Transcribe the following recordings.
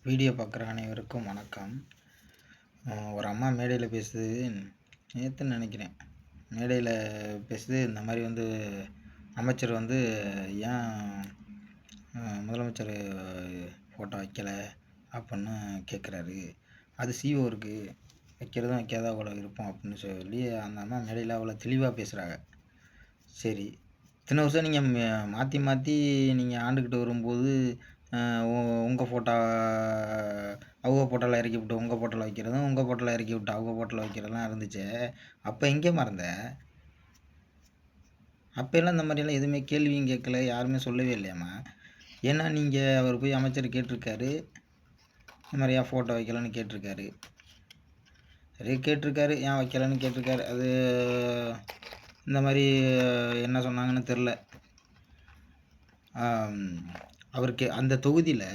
Video பார்க்குற அனைவருக்கும் வணக்கம். ஒரு அம்மா மேடையில் பேசுது, நேற்றுன்னு நினைக்கிறேன். மேடையில் பேசுது, இந்த மாதிரி அமைச்சர் ஏன் முதலமைச்சர் ஃபோட்டோ வைக்கலை அப்படின்னு கேட்குறாரு. அது சிஓ இருக்குது, வைக்கிறதும் வைக்காத அவ்வளோ இருப்போம் அப்படின்னு சொல்லி அந்த அம்மா மேடையில் அவ்வளோ தெளிவாக பேசுகிறாங்க. சரி, இத்தனை வருஷம் நீங்கள் மாற்றி மாற்றி நீங்கள் ஆண்டுக்கிட்டு வரும்போது உங்கள் ஃபோட்டோ அவங்க ஃபோட்டோவில் இறக்கி விட்டு உங்கள் ஃபோட்டோவில் வைக்கிறதும், உங்கள் ஃபோட்டோவில் இறக்கி விட்டு அவங்க ஃபோட்டோவில் வைக்கிறதுலாம் இருந்துச்சு. அப்போ எங்கே மறந்த? அப்போல்லாம் இந்த மாதிரியெல்லாம் எதுவுமே கேள்வியும் கேட்கல, யாருமே சொல்லவே இல்லையாம்மா. ஏன்னா நீங்கள் அவர் போய் அமைச்சர் கேட்டிருக்காரு, இந்த மாதிரி ஏன் ஃபோட்டோ வைக்கலன்னு கேட்டிருக்காரு. சரி, கேட்டிருக்காரு, ஏன் வைக்கலன்னு கேட்டிருக்காரு. அது இந்த மாதிரி என்ன சொன்னாங்கன்னு தெரில. அவருக்கு அந்த தொகுதியில்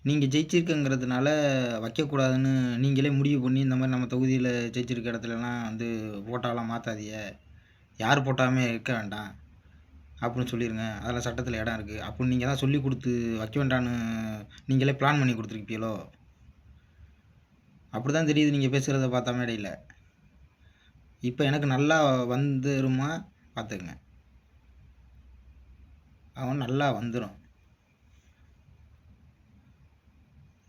நீங்கள் ஜெயிச்சிருக்குங்கிறதுனால வைக்கக்கூடாதுன்னு நீங்களே முடிவு பண்ணி, இந்த மாதிரி நம்ம தொகுதியில் ஜெயிச்சிருக்க இடத்துலலாம் ஃபோட்டோலாம் மாற்றாதீங்க, யார் ஃபோட்டோவுமே இருக்க வேண்டாம் அப்படின்னு சொல்லிடுங்க, அதில் சட்டத்தில் இடம் இருக்குது அப்படின்னு நீங்கள் தான் சொல்லி கொடுத்து வைக்க வேண்டான்னு நீங்களே பிளான் பண்ணி கொடுத்துருப்பீங்களோ? அப்படி தான் தெரியுது நீங்கள் பேசுகிறத பார்த்தா மேடையில். இப்போ எனக்கு நல்லா வந்துருமா பார்த்துக்குங்க, அவன் நல்லா வந்துடும்.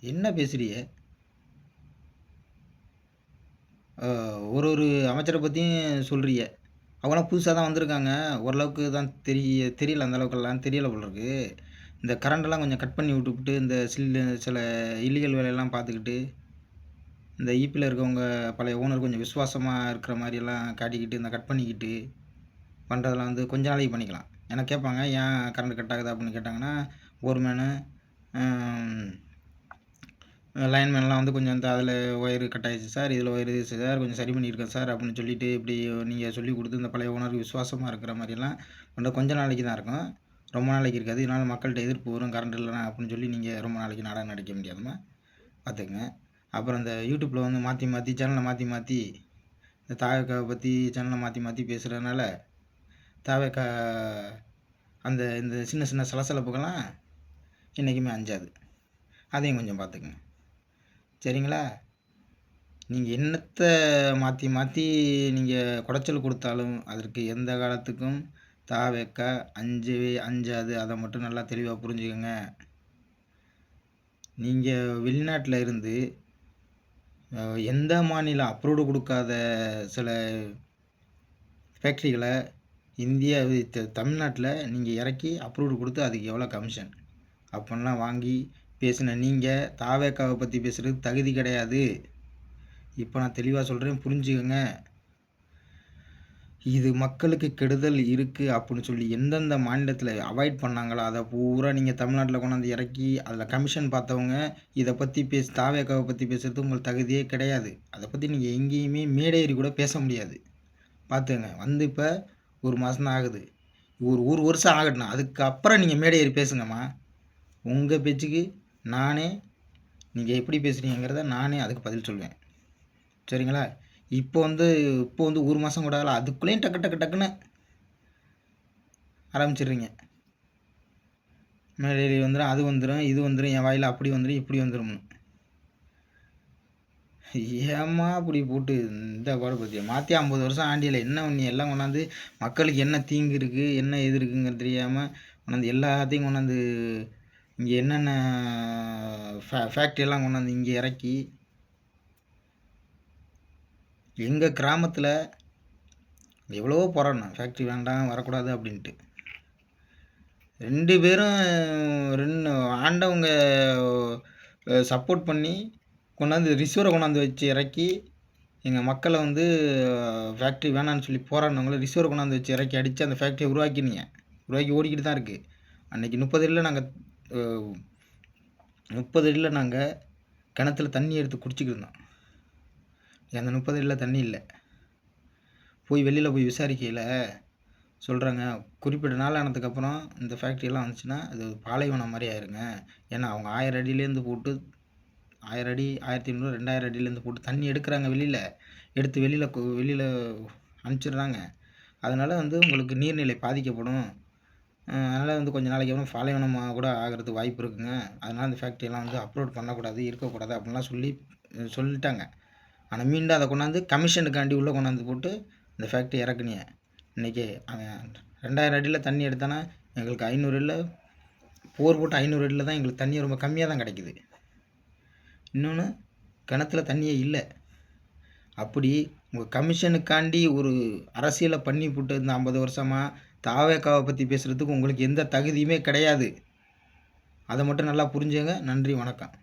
என்ன பேசுறிய? ஒரு அமைச்சரை பற்றியும் சொல்கிறிய. அவங்களாம் புதுசாக தான் வந்திருக்காங்க, ஓரளவுக்கு தான் தெரியல, அந்த அளவுக்கெல்லாம் தெரியலை போல இருக்கு. இந்த கரண்டெல்லாம் கொஞ்சம் கட் பண்ணி விட்டுவிட்டு, இந்த சில இல்லீகல் வேலையெல்லாம் பார்த்துக்கிட்டு, இந்த ஈபியில் இருக்கவங்க பழைய ஓனர் கொஞ்சம் விசுவாசமாக இருக்கிற மாதிரியெல்லாம் காட்டிக்கிட்டு, இந்த கட் பண்ணிக்கிட்டு பண்ணுறதெல்லாம் கொஞ்ச நாளைக்கு பண்ணிக்கலாம். ஏன்னா கேட்பாங்க, ஏன் கரண்ட் கட் ஆகுது அப்படின்னு கேட்டாங்கன்னா, போர்மேனு லைன்மேன்லாம் கொஞ்சம் அதில் ஒயரு கட் ஆகிடுச்சு சார், இதில் ஒயரு சார், கொஞ்சம் சரி பண்ணியிருக்கேன் சார் அப்படின்னு சொல்லிட்டு இப்படி நீங்கள் சொல்லி கொடுத்து இந்த பழைய ஓனருக்கு விசுவாசமாக இருக்கிற மாதிரியெல்லாம் கொஞ்ச நாளைக்கு தான் இருக்கும், ரொம்ப நாளைக்கு இருக்காது. இதனால் மக்கள்கிட்ட எதிர்ப்பு வரும், கரண்ட் இல்லைனா அப்படின்னு சொல்லி நீங்கள் ரொம்ப நாளைக்கு நாடகம் நடிக்க முடியாதுமா, பார்த்துக்குங்க. அப்புறம் இந்த யூடியூப்பில் மாற்றி மாற்றி சேனலை மாற்றி இந்த தாவேக்காவை பற்றி சேனலை மாற்றி பேசுகிறதுனால தாவேக்கா இந்த சின்ன சின்ன சலசலப்புக்கெல்லாம் என்றைக்குமே அஞ்சாது. அதையும் கொஞ்சம் பார்த்துக்குங்க, சரிங்களா? நீங்கள் என்னத்தை மாற்றி நீங்கள் குடைச்சல் கொடுத்தாலும் அதற்கு எந்த காலத்துக்கும் தாவேக்கா அஞ்சாது. அதை மட்டும் நல்லா தெளிவாக புரிஞ்சுக்கோங்க. நீங்கள் வெளிநாட்டில் இருந்து எந்த மாநிலம் அப்ரூவ்டு கொடுக்காத சில ஃபேக்ட்ரிகளை இந்தியா தமிழ்நாட்டில் நீங்கள் இறக்கி அப்ரூவ்டு கொடுத்து அதுக்கு எவ்வளோ கமிஷன் அப்படின்லாம் வாங்கி பேசின நீங்கள் தாவேக்காவை பற்றி பேசுகிறது தகுதி கிடையாது. இப்போ நான் தெளிவாக சொல்கிறேன், புரிஞ்சுக்கோங்க. இது மக்களுக்கு கெடுதல் இருக்குது அப்படின்னு சொல்லி எந்தெந்த மாநிலத்தில் அவாய்ட் பண்ணாங்களோ அதை பூரா நீங்கள் தமிழ்நாட்டில் கொண்டாந்து இறக்கி அதில் கமிஷன் பார்த்தவங்க இதை பற்றி தாவேக்காவை பற்றி பேசுகிறது உங்களுக்கு தகுதியே கிடையாது. அதை பற்றி நீங்கள் எங்கேயுமே மேடேறி கூட பேச முடியாது, பார்த்துங்க. இப்போ ஒரு மாதம் தான் ஆகுது, ஒரு வருஷம் ஆகட்டும், அதுக்கப்புறம் நீங்கள் மேடேறி பேசுங்கம்மா. உங்கள் பேச்சுக்கு நானே நீங்கள் எப்படி பேசுகிறீங்கிறத நானே அதுக்கு பதில் சொல்வேன், சரிங்களா? இப்போ ஒரு மாதம் கூட ஆகல, அதுக்குள்ளேயும் டக்குன்னு ஆரம்பிச்சிடுறீங்க. மேடையில் வந்துடும், அது வந்துடும், இது வந்துடும், என் வாயில் அப்படி வந்துடும், இப்படி வந்துடும்னு. ஏம்மா அப்படி போட்டு இந்த பாடு பற்றியா மாற்றி 50 வருஷம் ஆண்டியில் என்ன பண்ணி எல்லாம் கொண்டாந்து மக்களுக்கு என்ன தீங்கு இருக்குது, என்ன எது இருக்குங்கிறது தெரியாமல் கொண்டாந்து எல்லாத்தையும் கொண்டாந்து இங்கே என்னென்ன ஃபேக்ட்ரியெல்லாம் கொண்டாந்து இங்கே இறக்கி எங்கள் கிராமத்தில் எவ்வளவோ போராடணும், ஃபேக்ட்ரி வேண்டாம் வரக்கூடாது அப்படின்ட்டு. 2 பேரும் ஆண்டவங்க சப்போர்ட் பண்ணி கொண்டாந்து ரிசீவரை கொண்டாந்து வச்சு இறக்கி எங்கள் மக்களை ஃபேக்ட்ரி வேணான்னு சொல்லி போராடினவங்கள ரிசீவரை கொண்டாந்து வச்சு இறக்கி அடித்து அந்த ஃபேக்ட்ரியை உருவாக்கி ஓடிக்கிட்டு தான் இருக்குது. அன்றைக்கி 30 அடியில் நாங்கள் கிணத்துல தண்ணி எடுத்து குடிச்சிக்கிட்டு இருந்தோம். அந்த 30 அடியில் தண்ணி இல்லை. வெளியில் போய் விசாரிக்கையில் சொல்கிறாங்க, குறிப்பிட்ட நாள் ஆனதுக்கப்புறம் இந்த ஃபேக்ட்ரியெல்லாம் வந்துச்சுன்னா அது பாலைவனம் மாதிரி ஆயிருங்க. ஏன்னா அவங்க 1000 அடியிலேருந்து போட்டு 1000 அடி 1500 2000 அடியிலேருந்து போட்டு தண்ணி எடுக்கிறாங்க, எடுத்து வெளியில் அனுப்பிச்சிடுறாங்க. அதனால் உங்களுக்கு நீர்நிலை பாதிக்கப்படும், அதனால் வந்து கொஞ்ச நாளைக்கு அப்புறம் பாலைவனமாக கூட ஆகிறதுக்கு வாய்ப்பு இருக்குங்க. அதனால் அந்த ஃபேக்ட்ரியெல்லாம் வந்து அப்லோட் பண்ணக்கூடாது, இருக்கக்கூடாது அப்படின்லாம் சொல்லிட்டாங்க. ஆனா மீண்டும் அத கொண்டாந்து கமிஷனுக்காண்டி உள்ள கொண்டாந்து போட்டு இந்த ஃபேக்ட்ரி இறக்குனிய. இன்னைக்கு அவன் 2000 அடியில தண்ணி எடுத்தானா, எங்களுக்கு 500 அடியில போர் போட்டு 500 அடியில தான் எங்களுக்கு தண்ணி ரொம்ப கம்மியா தான் கிடைக்குது. இன்னொன்னு கிணத்துல தண்ணியே இல்ல. அப்படி உங்க கமிஷனுக்காண்டி ஒரு அரசியல பண்ணிப்புட்டு இந்த 50 வருஷமா தாவேகாவ பத்தி பேசுறதுக்கு உங்களுக்கு எந்த தகுதியுமே கிடையாது. அத மட்டும் நல்லா புரிஞ்சுங்க. நன்றி, வணக்கம்.